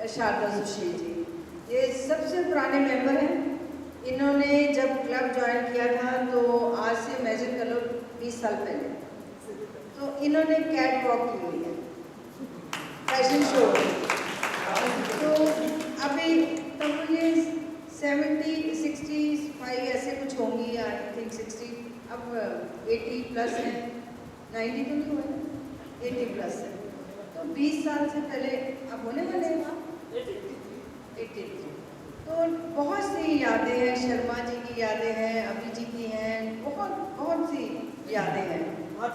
शारदा सुशील जी, ये सबसे पुराने मेंबर हैं। इन्होंने जब क्लब ज्वाइन किया था तो आज से इमेजिन कर लो 20 साल पहले, तो इन्होंने कैट वॉक की हुई है, फैशन शो। तो अभी तब ये 70, 65 ऐसे कुछ होंगी, आई थिंक 60, अब 80 प्लस है, 90 तो नहीं हुआ, 80 प्लस है। तो 20 साल से पहले अब होने वाले हैं आप 80। तो बहुत सी यादें हैं, शर्मा जी की यादें हैं, अभी जी की हैं, बहुत सी यादें हैं। हाँ,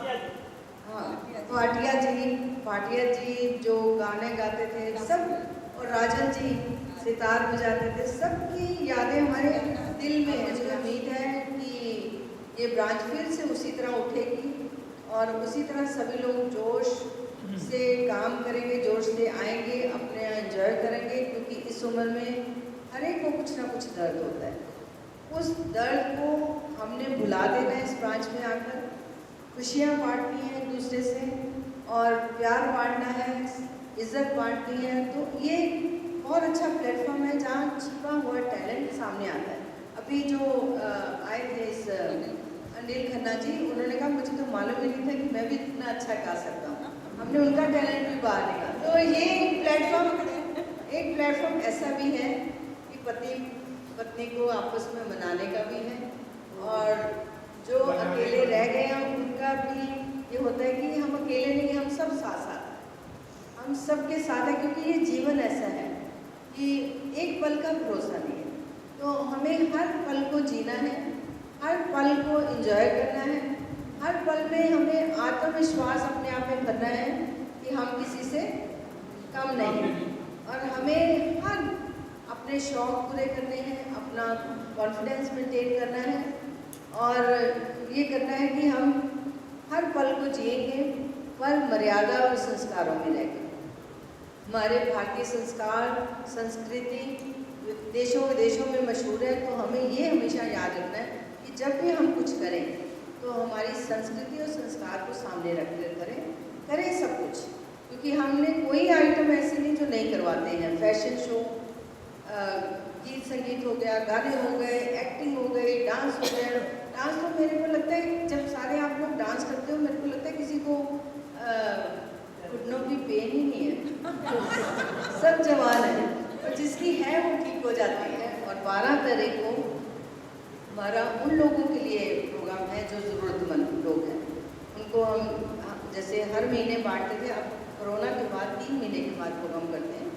भाटिया जी जो गाने गाते थे सब, और राजन जी सितार बजाते थे, सबकी यादें हमारे दिल में है। मुझे उम्मीद है कि ये ब्रांच फिर से उसी तरह उठेगी और उसी तरह सभी लोग जोश से काम करेंगे, जोश से आएंगे, अपने एंजॉय करेंगे, क्योंकि इस इस उम्र में हर एक को कुछ ना कुछ दर्द होता है। उस दर्द को हमने भुला देना है इस ब्रांच में आकर, खुशियाँ बांटनी है एक दूसरे से और प्यार बांटना है, इज्जत बांटनी है। तो ये बहुत अच्छा प्लेटफॉर्म है जहाँ छिपा हुआ टैलेंट सामने आता है। अभी जो आए थे इस अनिल खन्ना जी, उन्होंने कहा मुझे तो मालूम ही नहीं था कि मैं भी इतना अच्छा गा सकता हूँ। हमने उनका टैलेंट भी बाहर निकाला। तो ये एक प्लेटफॉर्म ऐसा भी है कि पति पत्नी को आपस में मनाने का भी है, और जो अकेले रह गए हैं उनका भी ये होता है कि हम अकेले नहीं, हम सब साथ साथ हैं, हम सबके साथ हैं। क्योंकि ये जीवन ऐसा है कि एक पल का भरोसा नहीं है, तो हमें हर पल को जीना है, हर पल को एंजॉय करना है, हर पल में हमें आत्मविश्वास अपने आप में करना है कि हम किसी से कम नहीं, और हमें हर अपने शौक़ पूरे करने हैं, अपना कॉन्फिडेंस मेंटेन करना है, और ये करना है कि हम हर पल को जिएंगे पर मर्यादा और संस्कारों में रहेंगे। हमारे भारतीय संस्कार संस्कृति देशों विदेशों में मशहूर है, तो हमें ये हमेशा याद रखना है कि जब भी हम कुछ करें तो हमारी संस्कृति और संस्कार को सामने रख कर करें सब कुछ। क्योंकि हमने कोई आइटम ऐसे नहीं जो नहीं करवाते हैं। फैशन शो, गीत संगीत हो गया, गाने हो गए, एक्टिंग हो गई, डांस हो गया। डांस तो मेरे को लगता है जब सारे आप लोग डांस करते हो, मेरे को लगता है किसी को घुटनों की पेन ही नहीं है। सब जवान है, और जिसकी है वो ठीक हो जाती है। और 12 तारीख को हमारा उन लोगों के लिए प्रोग्राम है जो ज़रूरतमंद लोग हैं। उनको हम जैसे हर महीने बांटते थे, अब कोरोना के बाद 3 महीने के बाद प्रोग्राम करते हैं।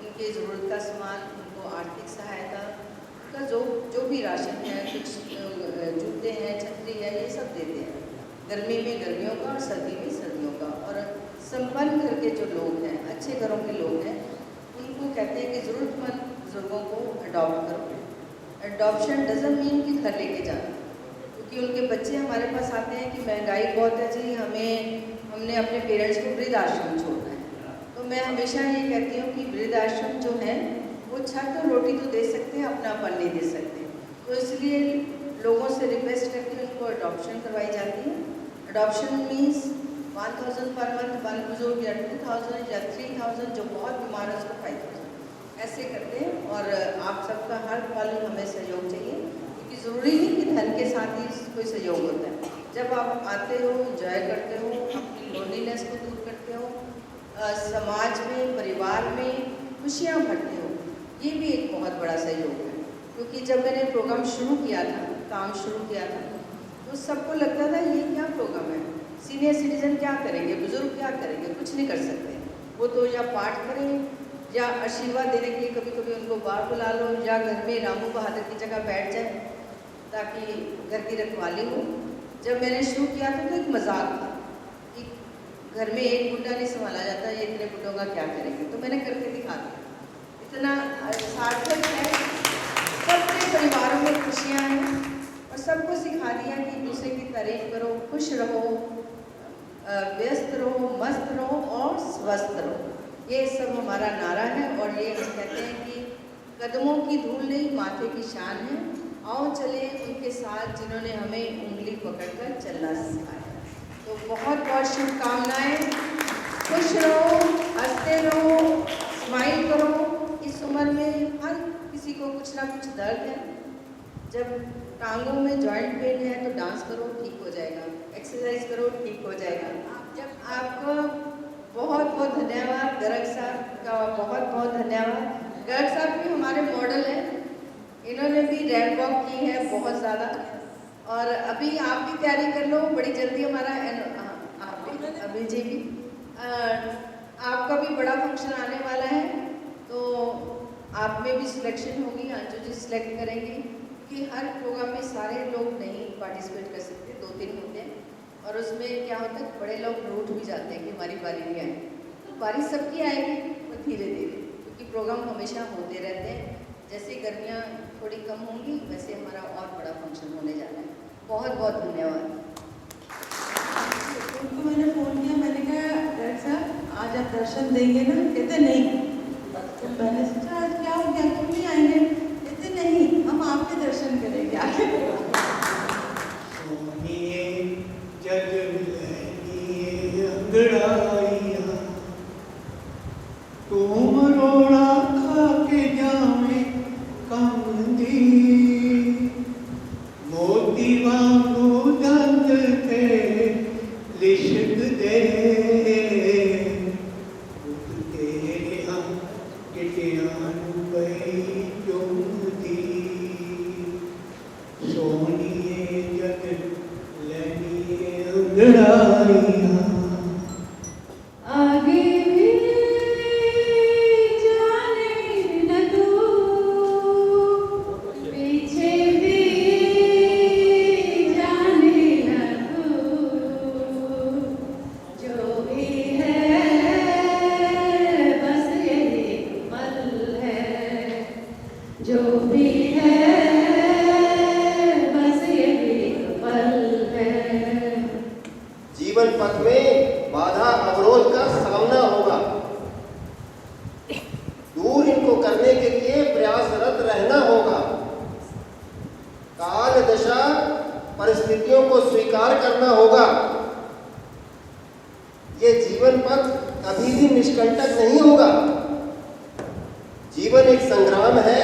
उनकी ज़रूरत का सामान, उनको आर्थिक सहायता, उनका जो भी राशन है, कुछ जूते हैं, छतरी है, ये सब देते हैं। गर्मी में गर्मियों का और सर्दी में सर्दियों का। और संपन्न घर के जो लोग हैं, अच्छे घरों के लोग हैं, उनको कहते हैं कि ज़रूरतमंद बुजुर्गों को अडॉप्ट करो। अडॉप्शन डजंट मीन कि घर लेके जाना, क्योंकि उनके बच्चे हमारे पास आते हैं कि महंगाई बहुत है जी, हमने अपने पेरेंट्स को वृद्धाश्रम छोड़ना है। तो मैं हमेशा ये कहती हूँ कि वृद्धाश्रम जो है वो छत और रोटी तो दे सकते हैं, अपनापन नहीं दे सकते। तो इसलिए लोगों से रिक्वेस्ट करके उनको अडॉप्शन करवाई जाती है। अडॉप्शन मीन्स 1000 पर मंथ, 1 बुजुर्ग या 2000 या 3000, जो बहुत बीमार है उसको 5000, ऐसे करते हैं। और आप सबका हर पल हमें सहयोग चाहिए, क्योंकि ज़रूरी नहीं कि धन के साथ ही कोई सहयोग होता है। जब आप आते हो, एंजॉय करते हो, अपनी लोनलीनेस को दूर करते हो, समाज में, परिवार में खुशियाँ भरते हो, ये भी एक बहुत बड़ा सहयोग है। क्योंकि जब मैंने प्रोग्राम शुरू किया था, काम शुरू किया था, तो सबको लगता था ये क्या प्रोग्राम है, सीनियर सिटीजन क्या करेंगे, बुजुर्ग क्या करेंगे, कुछ नहीं कर सकते। वो तो या पाठ करें या आशीर्वाद देने के लिए कभी कभी उनको बाहर बुला लो, या घर में रामू बहादुर की जगह बैठ जाए ताकि घर की रखवाली हो। जब मैंने शुरू किया था तो एक मजाक था कि घर में एक बुड्ढा नहीं संभाला जाता, ये इतने बुड्ढों का क्या करेंगे। तो मैंने करके दिखा दिया, इतना सार्थक है। सबके परिवारों में खुशियाँ हैं, और सबको सिखा दिया कि दूसरे की तारीफ करो, खुश रहो, व्यस्त रहो, मस्त रहो और स्वस्थ रहो। ये सब हमारा नारा है। और ये हम कहते हैं कि कदमों की धूल नहीं, माथे की शान है। आओ चले उनके साथ जिन्होंने हमें उंगली पकड़कर चलना सिखाया। तो बहुत बहुत शुभकामनाएँ। खुश रहो, हंसते रहो, स्माइल करो। इस उम्र में हर किसी को कुछ ना कुछ दर्द है। जब टांगों में जॉइंट पेन है तो डांस करो, ठीक हो जाएगा। एक्सरसाइज करो, ठीक हो जाएगा। जब आपको बहुत बहुत धन्यवाद गर्ग साहब का, बहुत बहुत धन्यवाद। गर्ग साहब भी हमारे मॉडल हैं, इन्होंने भी रैंप वॉक की है बहुत ज़्यादा। और अभी आप भी तैयारी कर लो, बड़ी जल्दी हमारा अभी जी भी आपका भी बड़ा फंक्शन आने वाला है, तो आप में भी सिलेक्शन होगी, अंजू जी सिलेक्ट करेंगे। कि हर प्रोग्राम में सारे लोग नहीं पार्टिसिपेट कर सकते, 2-3 होते हैं, और उसमें क्या होता है बड़े लोग रूठ भी जाते हैं कि हमारी बारी नहीं आई। तो बारी सबकी आएगी, वो धीरे धीरे, क्योंकि प्रोग्राम हमेशा होते रहते हैं। जैसे गर्मियाँ थोड़ी कम होंगी वैसे हमारा और बड़ा फंक्शन होने जा रहा है। बहुत बहुत धन्यवाद। उनको मैंने फ़ोन किया, मैंने कहा डॉक्टर साहब आज आप दर्शन देंगे ना? कहते नहीं। तो मैंने सोचा आज क्या हो गया। जीवन पथ में बाधा अवरोध का सामना होगा। दूर इनको करने के लिए प्रयासरत रहना होगा। काल दशा परिस्थितियों को स्वीकार करना होगा। ये जीवन पथ कभी भी निष्कंटक नहीं होगा। जीवन एक संग्राम है,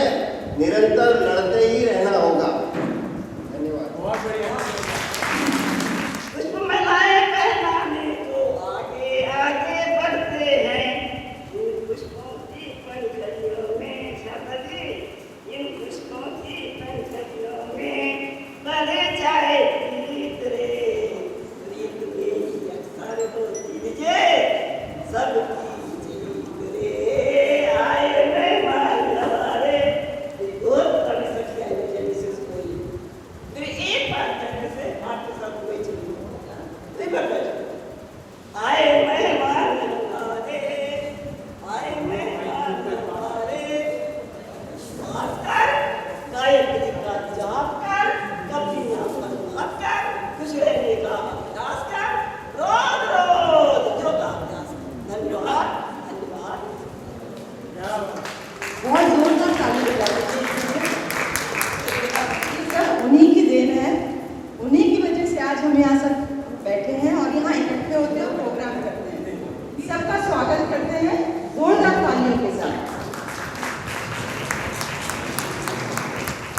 निरंतर लड़ते ही रहना होगा। धन्यवाद। बहुत बढ़िया।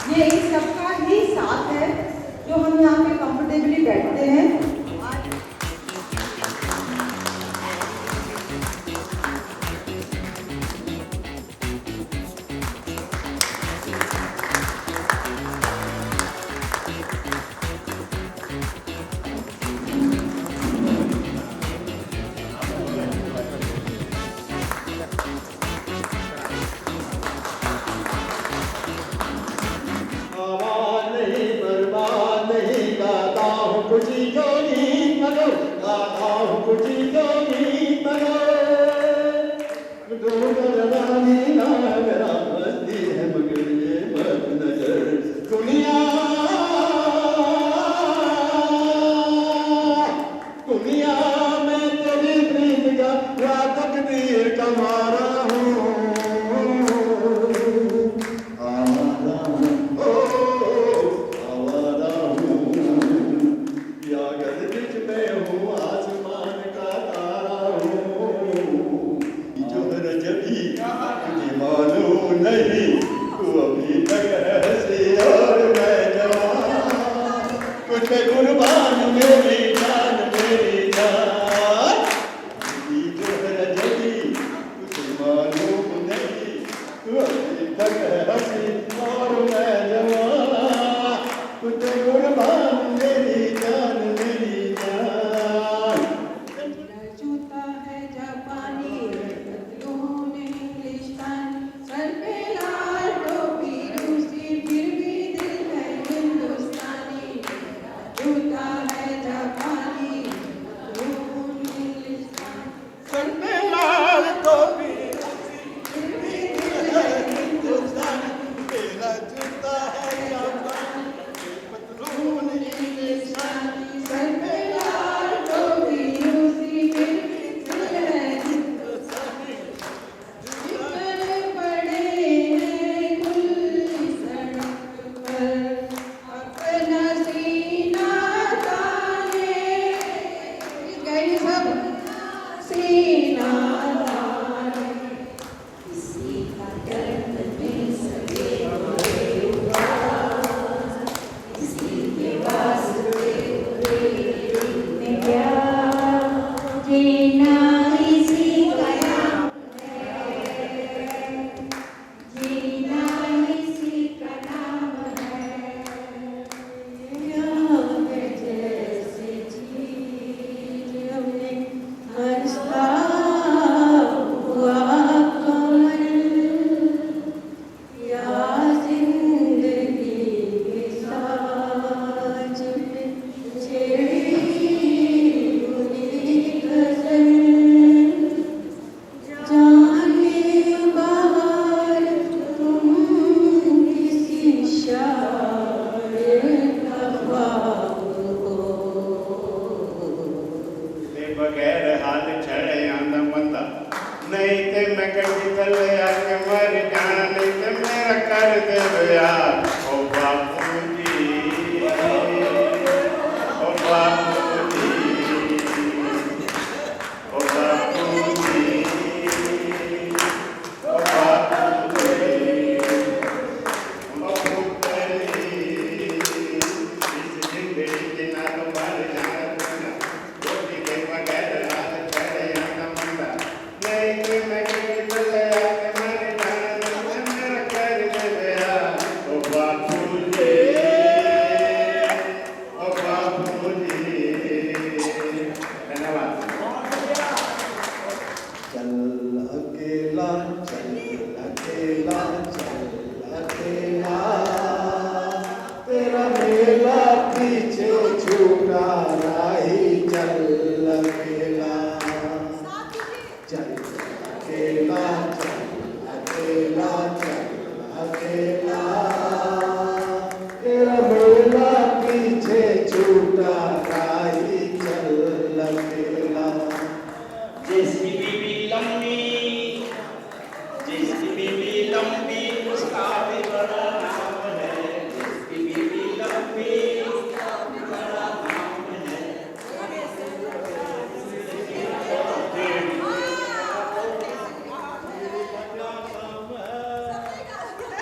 ये इस सबका ही साथ है जो हम यहाँ पे कंफर्टेबली बैठते हैं। खुशी जो गीत मनो गाता हूँ, खुशी जो गीत मनो रानी ना मेरा मस्ती है मगर ये मत नजर दुनिया दुनिया में तेरी प्रीत का तकदीर का मारा हूँ। नहीं तू अभी तक हंसी और मैं जवान, कुछ कुर्बान मेरी जान जो है जगी तुझे मालूम नहीं, तू अभी तक हंसी और मैं जवान, कुछ कुर्बान मेरी जान जूता है जापानी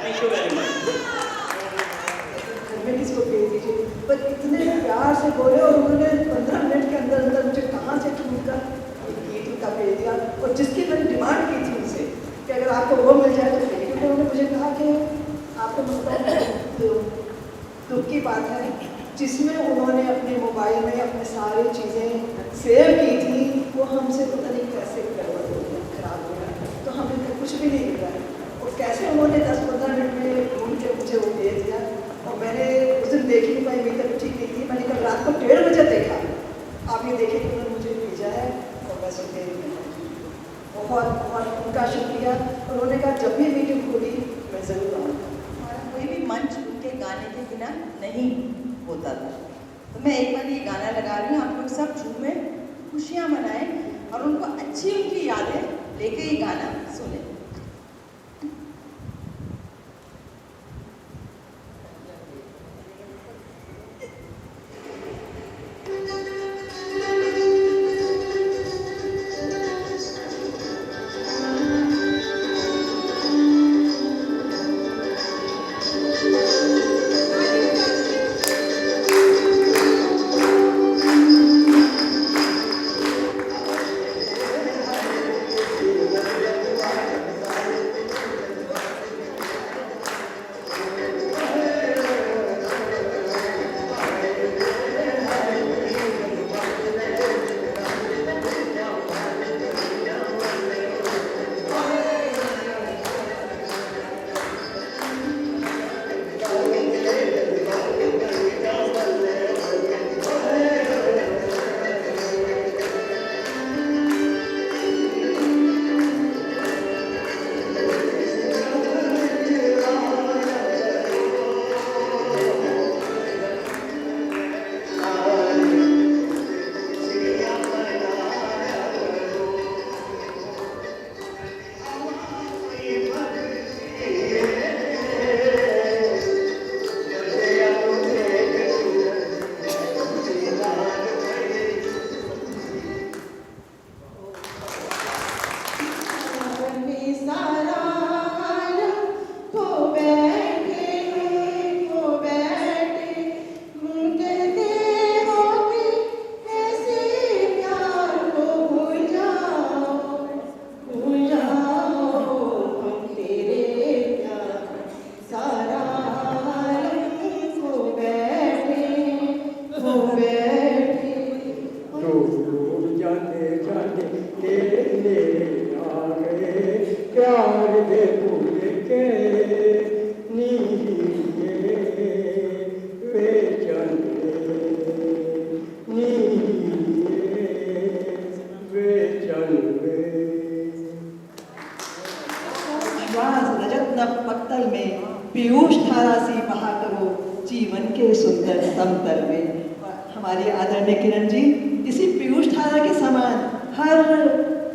थैंक यू वेरी मच। घर में किसी को भेज दीजिए, पर इतने प्यार से बोले और उन्होंने 15 मिनट के अंदर अंदर मुझे कहाँ से ढूंढकर गीत उनका भेज दिया। और जिसकी मैंने डिमांड की थी उनसे कि अगर आपको वो मिल जाए तो फिर, क्योंकि उन्होंने मुझे कहा कि आपको मतलब दुख की बात है, जिसमें उन्होंने अपने मोबाइल में अपने सारी चीज़ें सेव की थी वो हमसे पता नहीं कैसे गड़बड़ हो गया, खराब हो गया, तो हमें कुछ भी नहीं मिला। और कैसे उन्होंने 10-15 मिनट में ढूंढ के मुझे वो भेज दिया। और मैंने उस दिन देख ही नहीं पाई, मेरी तबीयत ठीक नहीं थी, मैंने कल रात को 1:30 बजे देखा। आप ये देखें कि उन्होंने मुझे भेजा है और मैं सुनते बहुत बहुत उनका शुक्रिया। उन्होंने कहा जब भी मीटिंग होगी मैं ज़रूर आऊँगा। हमारा कोई भी मंच उनके गाने के बिना नहीं होता था। तो मैं एक बार ये गाना लगा रही हूँ, आप लोग सब झूमें, खुशियाँ मनाएं और उनको अच्छी उनकी यादें लेके ये गाना सुने। पक्तल में पीयूष धारा सी बहा करो जीवन के सुंदर समतल में। हमारी आदरणीय किरण जी इसी पीयूष धारा के समान हर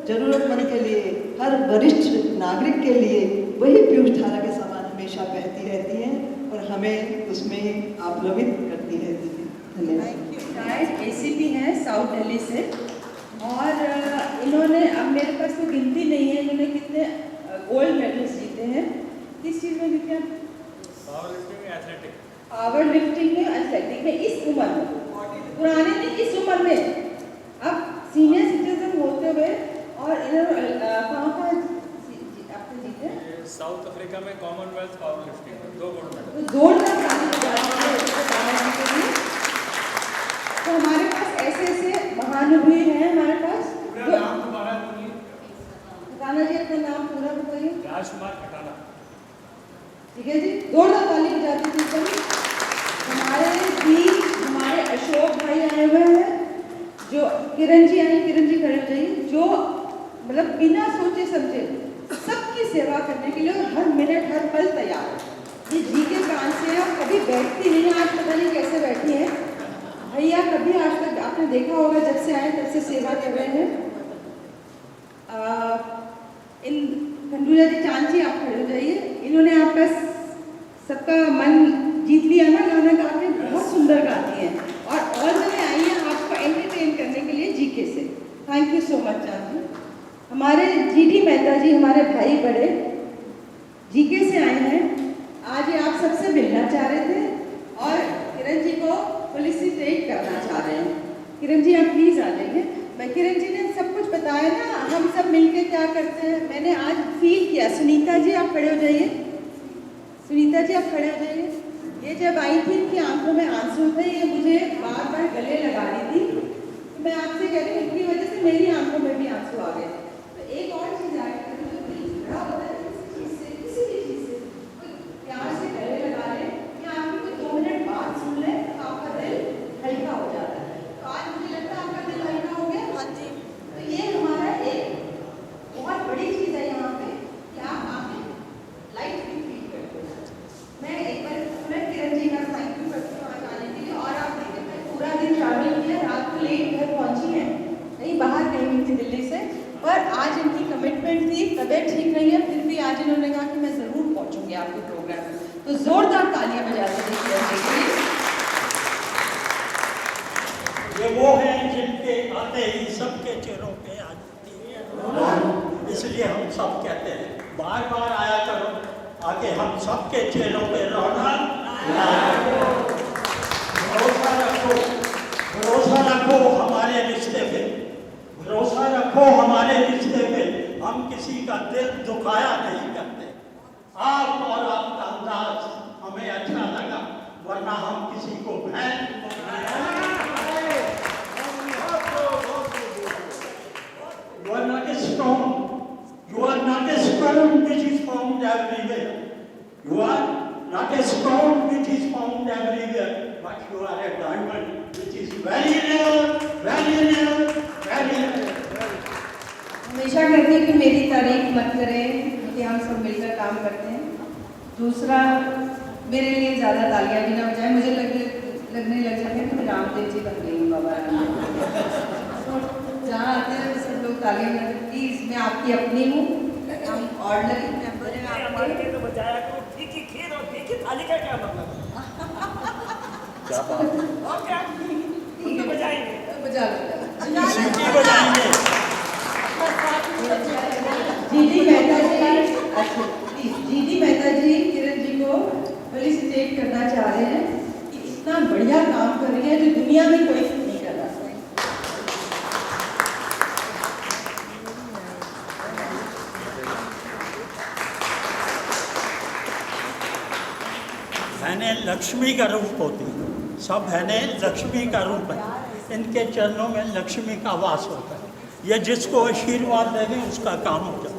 जरूरतमंद के लिए, हर वरिष्ठ नागरिक के लिए वही पीयूष धारा के समान हमेशा बहती रहती हैं और हमें उसमें आप्लवित करती रहती है। धन्यवाद। ACP हैं साउथ दिल्ली से और इन्होंने, अब मेरे पास तो गिनती नहीं है इन्होंने कितने गोल्ड मेडल्स जीते हैं। किस चीज़ में जीते हैं? पावर लिफ्टिंग में, एथलेटिक में, इस उम्र में, पुराने नहीं, इस उम्र में, अब सीनियर सिटीजन होते हुए। और इन्होंने कहाँ आपने जीते? साउथ अफ्रीका में कॉमनवेल्थ पावर लिफ्टिंग में 2 गोल्ड मेडल। तो जोरदार ताली बजाएं के लिए। तो हमारे पास ऐसे महानुभवी हैं हमारे पास। नाम दोबारा बोलिए। खटाना जी अपना नाम पूरा बताइए। राजकुमार खटाना। ठीक है जी, जोरदार ताली बजाते थे सभी। हमारे बीच हमारे अशोक भाई आए हुए हैं, जो किरण जी आई, किरण जी खड़े हो जाइए, जो मतलब बिना सोचे समझे सबकी सेवा करने के लिए और हर मिनट हर पल तैयार है। ये जी के प्राण से है, कभी बैठती नहीं, आज पता नहीं कैसे बैठी हैं भैया। कभी आज तक आपने देखा होगा, जब से आए तब से सेवा कर रहे हैं। इन खंडूजा जी, चांद जी आप खड़े हो जाइए। इन्होंने आपका सबका मन जीत लिया ना, गाना गा के बहुत सुंदर गाती हैं और ऑल द वे आई हैं आपको एंटरटेन करने के लिए जीके से। थैंक यू सो मच चांद जी। हमारे GD मेहता जी, हमारे भाई बड़े जीके से आए हैं आप सबसे मिलना चाह रहे थे और किरण जी को फेलिसिटेट करना चाह रहे हैं। किरण जी आप प्लीज़ आ जाइए। मैं किरण जी ने सब कुछ बताया ना, हम सब मिलके क्या करते हैं, मैंने आज फील किया। सुनीता जी आप खड़े हो जाइए, सुनीता जी आप खड़े हो जाइए। ये जब आई थी इनकी आंखों में आंसू थे, ये मुझे बार बार गले लगा रही थी। तो मैं आपसे कह रही हूँ इनकी वजह से मेरी आंखों में भी आंसू आ गए। तो एक और चीज़ आई जो झगड़ा होता है किसी चीज़ से, किसी भी चीज़ से, कोई प्यार से गले लगा ले या आपको कोई 2 मिनट बात सुन ले तो आपका दिल हल्का हो जाता है। तो आज मुझे लगता है आपका दिल हल्का हो गया। हाँ जी। तो ये हमारा एक बहुत बड़ी चीज़ है यहाँ पे कि आप आके लाइट भी फील करते हो। मैं एक बार मैं किरण जी का थैंक यू करती हूँ आज आने के लिए। और आप देखिए मैं पूरा दिन ट्रैवल किया, रात को लेट घर पहुँची है, कहीं बाहर गई हुई थी दिल्ली से, पर आज इनकी कमिटमेंट थी, तबीयत ठीक नहीं है, फिर भी आज इन्होंने कहा कि मैं ज़रूर पहुँचूंगी आपके प्रोग्राम में। तो ज़ोरदार तालियां बजाते देखिए। ये वो हैं जिनके आते ही सबके चेहरों पे आ जाती है, इसलिए हम सब कहते हैं बार बार आया करो, आके हम सबके चेहरों पे रौनक भरोसा रखो, भरोसा रखो हमारे रिश्ते पे, भरोसा रखो हमारे रिश्ते पे। हम किसी का दिल दुखाया नहीं करते। आप और आपका अंदाज हमें अच्छा लगा, वरना हम किसी को बहन You are not a stone. You are not a stone which is found everywhere. You are not a stone which is found everywhere, but you are a diamond which is very rare, very rare, very rare. हमेशा कहती है कि मेरी तारीफ मत करें क्योंकि हम सब मिलकर काम करते हैं। दूसरा, मेरे लिए ज़्यादा तालियां भी ना बजाएं, मुझे लगने लग जाता है कि मैं रामदेव जी बन गई हूँ बाबा रामदेव। जहाँ आते हैं तो सब लोग तालियां बजाते हैं। प्लीज़ मैं आपकी अपनी हूँ, हम ऑर्डिनरी मेंबर हैं आपके। तो बजाया करो ठीक ही खीर और ठीक ही थाली का क्या मतलब? क्या बात? और क्या? ठीक है बजाएंगे। बजा लो। सीटी बजाएंगे। जीडी मेहता जी, अच्छा प्लीज जीडी मेहता जी किरण जी को फेलिसिटेट करना चाह रहे हैं कि इतना बढ़िया काम कर रही है जो दुनिया में कोई नहीं कर रहा। बहनें लक्ष्मी का रूप होती हैं, सब बहनें लक्ष्मी का रूप है, इनके चरणों में लक्ष्मी का वास होता है। ये जिसको आशीर्वाद देंगे उसका काम हो जाता है।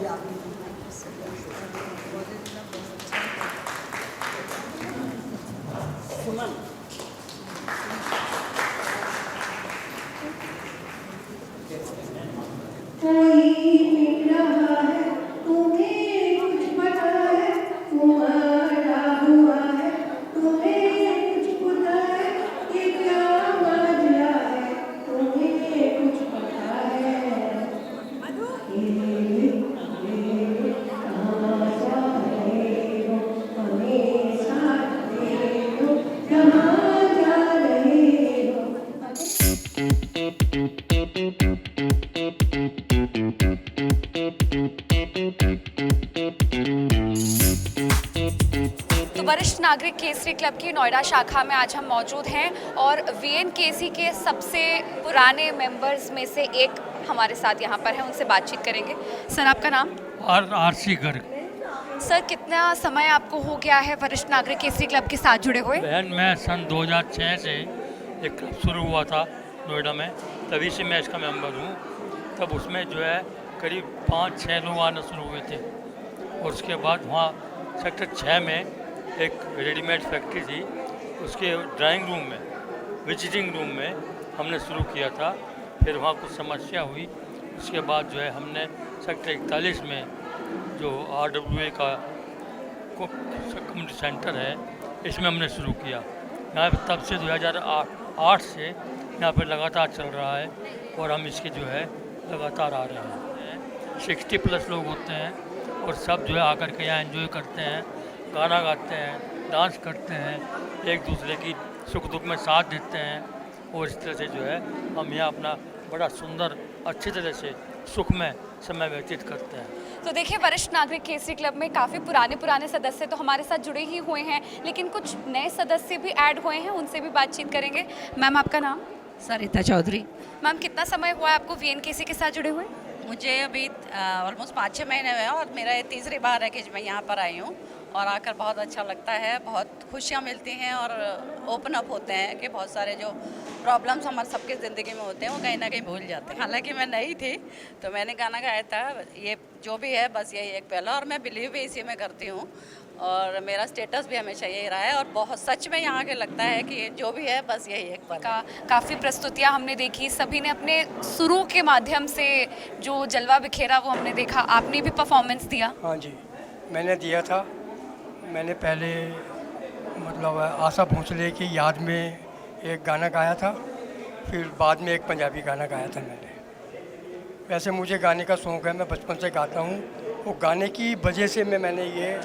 वरिष्ठ नागरिक केसरी क्लब की नोएडा शाखा में आज हम मौजूद हैं और वीएनकेसी के सबसे पुराने मेंबर्स में से एक हमारे साथ यहाँ पर हैं, उनसे बातचीत करेंगे। सर आपका नाम? आरसी गर्ग। सर कितना समय आपको हो गया है वरिष्ठ नागरिक केसरी क्लब के साथ जुड़े हुए? बहन मैं सन 2006 से एक क्लब शुरू हुआ था नोएडा में, तभी से मैं इसका मेंबर हूँ। तब उसमें जो है करीब 5-6 लोग आना शुरू हुए थे और उसके बाद वहाँ सेक्टर 6 में एक रेडीमेड फैक्ट्री थी, उसके ड्राइंग रूम में, विजिटिंग रूम में हमने शुरू किया था। फिर वहाँ कुछ समस्या हुई, उसके बाद जो है हमने सेक्टर 41 में जो RWA का कम्युनिटी सेंटर है, इसमें हमने शुरू किया। यहाँ पर तब से 2008 से यहाँ पर लगातार चल रहा है और हम इसके जो है लगातार आ रहे हैं। 60+ लोग होते हैं और सब जो है आकर के यहाँ एंजॉय करते हैं, गाना गाते हैं, डांस करते हैं, एक दूसरे की सुख दुख में साथ देते हैं और इस तरह से जो है हम यहाँ अपना बड़ा सुंदर अच्छी तरह से सुखमय समय व्यतीत करते हैं। तो देखिए, वरिष्ठ नागरिक केसरी क्लब में काफ़ी पुराने सदस्य तो हमारे साथ जुड़े ही हुए हैं, लेकिन कुछ नए सदस्य भी ऐड हुए हैं, उनसे भी बातचीत करेंगे। मैम, आपका नाम? सरिता चौधरी। मैम, कितना समय हुआ है आपको VNKC के साथ जुड़े हुए? मुझे अभी ऑलमोस्ट 5-6 महीने हुए हैं और मेरा ये तीसरी बार है कि मैं यहाँ पर आई हूँ और आकर बहुत अच्छा लगता है, बहुत खुशियाँ मिलती हैं और ओपन अप होते हैं कि बहुत सारे जो प्रॉब्लम्स हमारे सबके ज़िंदगी में होते हैं वो कहीं ना कहीं भूल जाते हैं। हालांकि मैं नई थी तो मैंने गाना गाया था, ये जो भी है बस यही एक पहला, और मैं बिलीव भी इसी में करती हूँ और मेरा स्टेटस भी हमेशा यही रहा है और बहुत सच में यहाँ के लगता है कि जो भी है बस यही एक पल। काफ़ी प्रस्तुतियाँ हमने देखी, सभी ने अपने सुरों के माध्यम से जो जलवा बिखेरा वो हमने देखा। आपने भी परफॉर्मेंस दिया? हाँ जी, मैंने दिया था। मैंने पहले मतलब आशा भोसले की याद में एक गाना गाया था, फिर बाद में एक पंजाबी गाना गाया था मैंने। वैसे मुझे गाने का शौक़ है, मैं बचपन से गाता हूँ। वो गाने की वजह से मैंने ये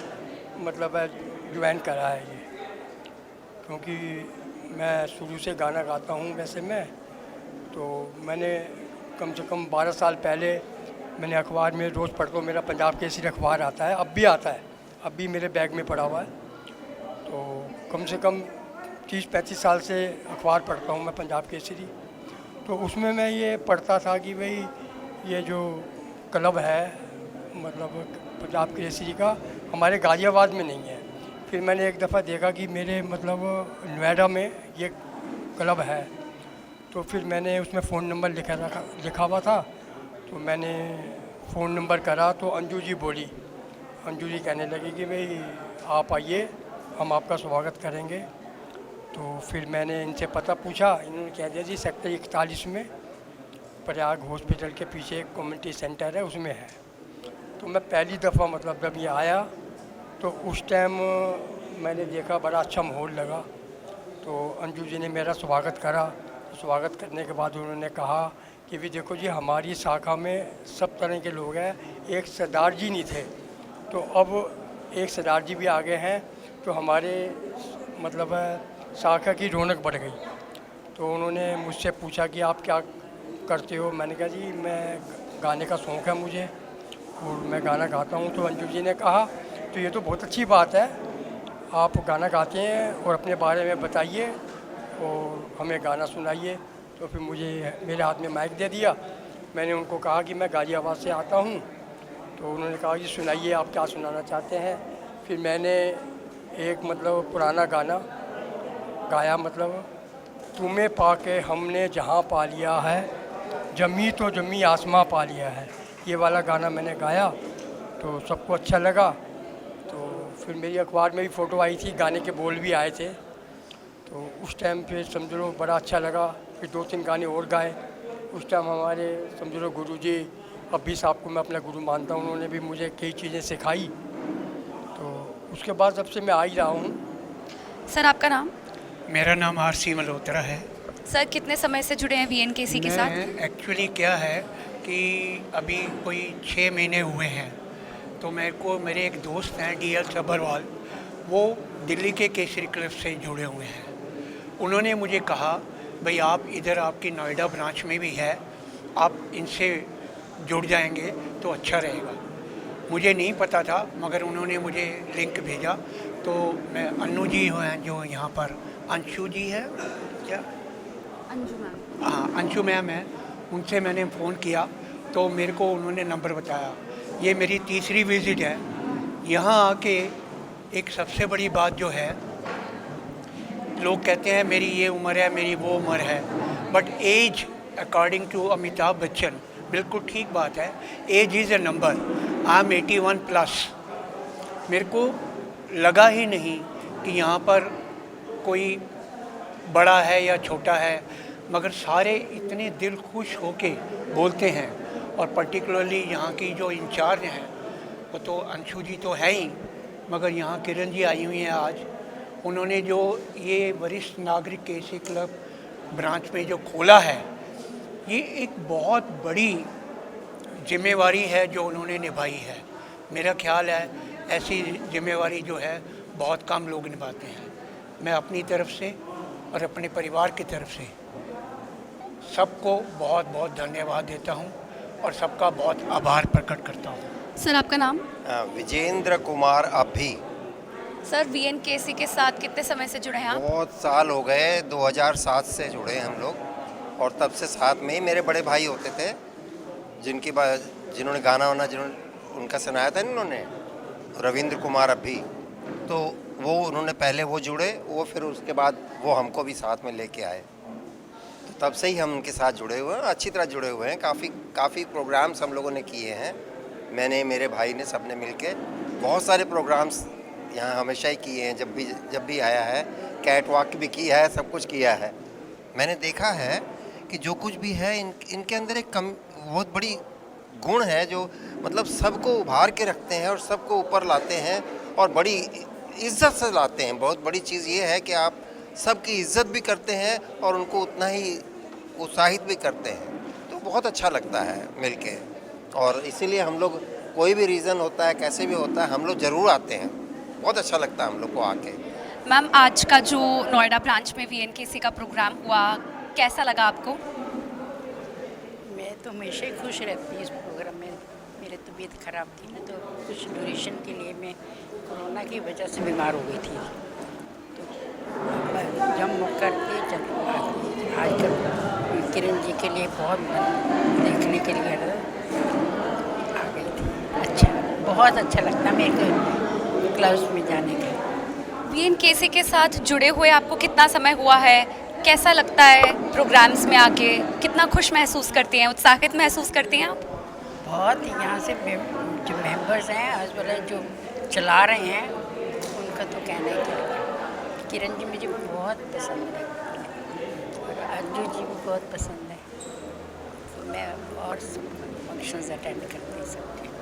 मतलब ज्वाइन करा है ये, क्योंकि मैं शुरू से गाना गाता हूँ। वैसे मैं तो मैंने कम से कम 12 साल पहले मैंने अखबार में रोज़ पढ़ता हूँ, मेरा पंजाब केसरी अखबार आता है, अब भी आता है, अब भी मेरे बैग में पड़ा हुआ है। तो कम से कम 30-35 साल से अखबार पढ़ता हूँ मैं पंजाब केसरी। तो उसमें मैं ये पढ़ता था कि भाई ये जो क्लब है मतलब पंजाब केसरी का हमारे गाज़ियाबाद में नहीं है। फिर मैंने एक दफ़ा देखा कि मेरे मतलब नोएडा में ये क्लब है, तो फिर मैंने उसमें फ़ोन नंबर लिखा हुआ था। तो मैंने फ़ोन नंबर करा तो अंजू जी बोली, अंजू जी कहने लगी कि भाई आप आइए, हम आपका स्वागत करेंगे। तो फिर मैंने इनसे पता पूछा, इन्होंने कह दिया जी सेक्टर 41 में प्रयाग हॉस्पिटल के पीछे एक कम्युनिटी सेंटर है, उसमें है। तो मैं पहली दफ़ा मतलब जब ये आया तो उस टाइम मैंने देखा, बड़ा अच्छा माहौल लगा। तो अंजू जी ने मेरा स्वागत करा। स्वागत करने के बाद उन्होंने कहा कि भी देखो जी हमारी शाखा में सब तरह के लोग हैं, एक सरदार जी नहीं थे तो अब एक सरदार जी भी आ गए हैं, तो हमारे मतलब शाखा की रौनक बढ़ गई। तो उन्होंने मुझसे पूछा कि आप क्या करते हो। मैंने कहा जी मैं गाने का शौक़ है मुझे और मैं गाना गाता हूँ। तो अंजू जी ने कहा तो ये तो बहुत अच्छी बात है, आप गाना गाते हैं और अपने बारे में बताइए और हमें गाना सुनाइए। तो फिर मुझे मेरे हाथ में माइक दे दिया। मैंने उनको कहा कि मैं गाज़ियाबाद से आता हूँ। तो उन्होंने कहा कि सुनाइए, आप क्या सुनाना चाहते हैं। फिर मैंने एक मतलब पुराना गाना गाया, मतलब तुम्हें पाके हमने जहाँ पा लिया है, जमी तो जमी आसमां पा लिया है, ये वाला गाना मैंने गाया। तो सबको अच्छा लगा। तो फिर मेरी अखबार में भी फ़ोटो आई थी, गाने के बोल भी आए थे। तो उस टाइम पे समझ लो बड़ा अच्छा लगा। फिर 2-3 गाने और गाए। उस टाइम हमारे समझ लो गुरुजी, अब्बी साहब को मैं अपना गुरु मानता हूँ, उन्होंने भी मुझे कई चीज़ें सिखाई। तो उसके बाद जब से मैं आ ही रहा हूँ। सर, आपका नाम? मेरा नाम RC मल्होत्रा है। सर, कितने समय से जुड़े हैं VNKC के साथ? एक्चुअली क्या है कि अभी कोई 6 महीने हुए हैं। तो मेरे को मेरे एक दोस्त हैं DL सब्बरवाल, वो दिल्ली के केसरी क्लब से जुड़े हुए हैं। उन्होंने मुझे कहा भाई आप इधर आपकी नोएडा ब्रांच में भी है, आप इनसे जुड़ जाएंगे तो अच्छा रहेगा। मुझे नहीं पता था मगर उन्होंने मुझे लिंक भेजा। तो मैं अन्नू जी हैं जो यहाँ पर, अंशु जी है क्या? अंजू मैम। हाँ, अंशु मैम है, उनसे मैंने फ़ोन किया तो मेरे को उन्होंने नंबर बताया। ये मेरी तीसरी विज़िट है यहाँ आके। एक सबसे बड़ी बात जो है, लोग कहते हैं मेरी ये उम्र है, मेरी वो उम्र है, but as according to Amitabh Bachchan बिल्कुल ठीक बात है। Age is a number. I am 81+। मेरे को लगा ही नहीं कि यहाँ पर कोई बड़ा है या छोटा है, मगर सारे इतने दिल खुश होके बोलते हैं। और पर्टिकुलरली यहाँ की जो इंचार्ज हैं वो तो अंशु जी तो है ही, मगर यहाँ किरण जी आई हुई हैं आज। उन्होंने जो ये वरिष्ठ नागरिक केसरी क्लब ब्रांच में जो खोला है, ये एक बहुत बड़ी जिम्मेवारी है जो उन्होंने निभाई है। मेरा ख्याल है ऐसी जिम्मेवारी जो है बहुत कम लोग निभाते हैं। मैं अपनी तरफ से और अपने परिवार की तरफ से सबको बहुत बहुत धन्यवाद देता हूँ और सबका बहुत आभार प्रकट करता हूँ। सर आपका नाम? विजेंद्र कुमार अभी। सर VNKC के साथ कितने समय से जुड़े हैं आप? बहुत साल हो गए, 2007 से जुड़े हैं हम लोग, और तब से साथ में ही मेरे बड़े भाई होते थे जिन्होंने गाना वाना उनका सुनाया था इन्होंने, रविंद्र कुमार अभी। तो वो उन्होंने पहले वो जुड़े, वो फिर उसके बाद वो हमको भी साथ में लेके आए, तो तब से ही हम उनके साथ जुड़े हुए हैं, अच्छी तरह जुड़े हुए हैं। काफ़ी प्रोग्राम्स हम लोगों ने किए हैं, मैंने, मेरे भाई ने, सब ने मिल के बहुत सारे प्रोग्राम्स यहाँ हमेशा ही किए हैं। जब भी आया है, कैट वॉक भी किया है, सब कुछ किया है। मैंने देखा है कि जो कुछ भी है इनके अंदर एक बहुत बड़ी गुण है, जो मतलब सबको उभार के रखते हैं और सबको ऊपर लाते हैं और बड़ी इज्जत से लाते हैं। बहुत बड़ी चीज़ ये है कि आप सबकी इज्जत भी करते हैं और उनको उतना ही उत्साहित भी करते हैं, तो बहुत अच्छा लगता है मिलके। और इसीलिए हम लोग, कोई भी रीज़न होता है, कैसे भी होता है, हम लोग ज़रूर आते हैं। बहुत अच्छा लगता है हम लोग को आके। मैम आज का जो नोएडा ब्रांच में VNKC का प्रोग्राम हुआ, कैसा लगा आपको? मैं तो हमेशा ही खुश रहती हूँ इस प्रोग्राम में। मेरी तबीयत ख़राब थी ना, तो कुछ ड्यूरेशन के लिए मैं कोरोना की वजह से बीमार हो गई थी, तो जब करके चल आजकल किरण जी के लिए बहुत देखने के लिए आ गई थी। अच्छा, बहुत अच्छा लगता मेरे को क्लास में जाने का। VNKC के साथ जुड़े हुए आपको कितना समय हुआ है? कैसा लगता है प्रोग्राम्स में आके? कितना खुश महसूस करती हैं, उत्साहित महसूस करती हैं आप? बहुत। यहाँ से जो मेंबर्स हैं एज वेल एज जो चला रहे हैं, उनका तो कहना ही क्या। किरण जी मुझे बहुत पसंद है और अर्जू जी भी बहुत पसंद है, तो मैं और फंक्शंस अटेंड करती हूँ सबके।